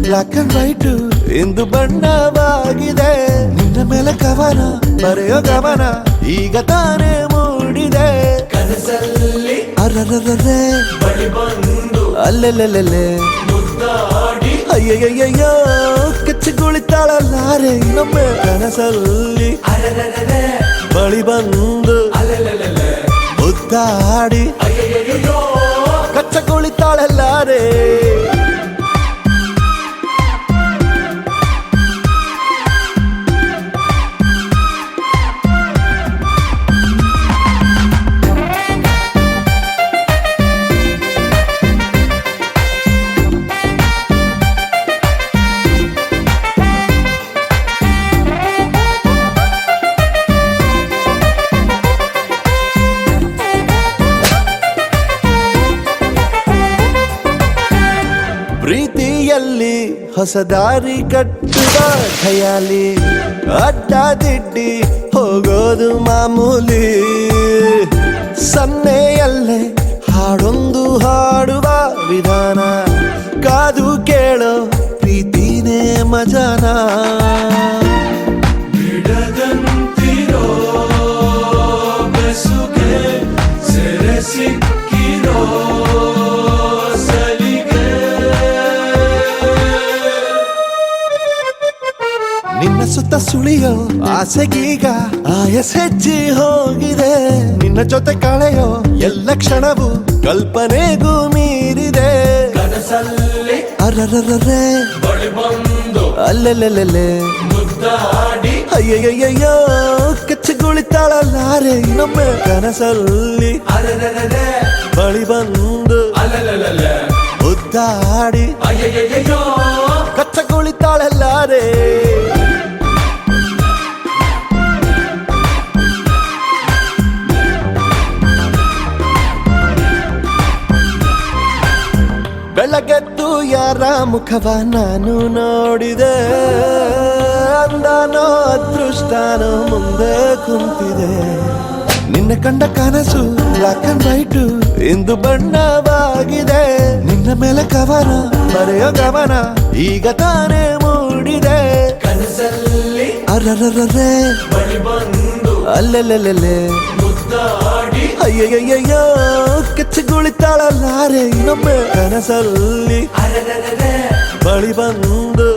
Black and white ಇಂದು ಬಣ್ಣವಾಗಿದೆ. ನಿನ್ನ ಮೇಲೆ ಕವನ ಬರೆಯೋ ಗಮನ ಈಗ ತಾನೇ ಮೂಡಿದೆ. ಕನಸಲ್ಲಿ ಅರರರರೆ ಬಳಿ ಬಂದು ಅಲ್ಲೆಲ್ಲೆಲ್ಲೆ ಮುದ್ದಾಡಿ ಅಯ್ಯಯ್ಯಯ್ಯೋ ಕಚ್ಚಿಗುಳಿತಾಳಲ್ಲಾರೆ ಇನ್ನೊಮ್ಮೆ. ಕನಸಲ್ಲಿ ಅರರರರೆ ಬಳಿ ಬಂದು ಅಲೆಲೆಲೆಲೆ ಮುದ್ದಾಡಿ ಅಯ್ಯಯ್ಯಯ್ಯೋ ಕಚ್ಚಗುಳಿತಾಳಲ್ಲಾರೆ. ಪ್ರೀತಿಯಲ್ಲಿ ಹೊಸ ದಾರಿ ಕಟ್ಟುವ ಖಯಾಲಿ, ಅಡ್ಡದಿಡ್ಡಿ ಹೋಗೋದು ಮಾಮೂಲಿ. ಸನ್ನೆಯಲ್ಲೇ ಹಾಡೊಂದು ಹಾಡುವ ವಿಧಾನ, ಕಾದು ಕೇಳೋ ಪ್ರೀತಿನೇ ಮಜಾನ. ಬಿಡದಂತಿರೋ ಬೆಸುಗೆ ಸೆರೆ ಸಿಕ್ಕಿರೋ ನಿನ್ನ ಸುತ್ತ ಸುಳಿಯೋ ಆಸೆಗೀಗ ಆಯಸ್ ಹೆಚ್ಚಿ ಹೋಗಿದೆ. ನಿನ್ನ ಜೊತೆ ಕಳೆಯೋ ಎಲ್ಲ ಕ್ಷಣವು ಕಲ್ಪನೆಗೂ ಮೀರಿದೆ. ಕನಸಲ್ಲಿ ಅರರರರೆ ಬಳಿ ಬಂದು ಅಲ್ಲೆಲ್ಲೆಲ್ಲೆ ಮುದ್ದಾಡಿ ಅಯ್ಯಯ್ಯಯ್ಯೋ ಕಚ್ಚಿಗುಳಿತಾಳಲ್ಲಾರೆ ಇನ್ನೊಮ್ಮೆ. ಕನಸಲ್ಲಿ ಅರರರರೆ ಬಳಿ ಬಂದು ಅಲೆಲೆಲೆಲೆ ಮುದ್ದಾಡಿ ಅಯ್ಯಯ್ಯಯ್ಯೋ ಕಚ್ಚಗುಳಿತಾಳಲ್ಲಾರೆ. ಬೆಳಗೆದ್ದು ಯಾರ ಮುಖವ ನಾನು ನೋಡಿದೆ, ಅಂದಾನೋ ಅದೃಷ್ಟನೋ ಮುಂದೆ ಕುಂತಿದೆ. ನಿನ್ನ ಕಂಡ ಕನಸು ಬ್ಲಾಕ್ ಅಂಡ್ ವೈಟ್ ಇಂದು ಬಣ್ಣವಾಗಿದೆ. ನಿನ್ನ ಮೇಲೆ ಕವನ ಬರೆಯೋ ಗಮನ ಈಗ ತಾನೇ ಮೂಡಿದೆ. ಕನಸಲ್ಲಿ ಅರರರರೆ ಬಳಿ ಬಂದು ಅಲ್ಲೆಲ್ಲೆಲ್ಲೆ ಮುದ್ದಾಡಿ ಅಯ್ಯಯ್ಯಯ್ಯೋ ಕಚ್ಚಿಗುಳಿತಾಳಲ್ಲಾರೆ ಇನ್ನೊಮ್ಮೆ. ಕನಸಲ್ಲಿ ಅರರರರೆ ಬಳಿ ಬಂದು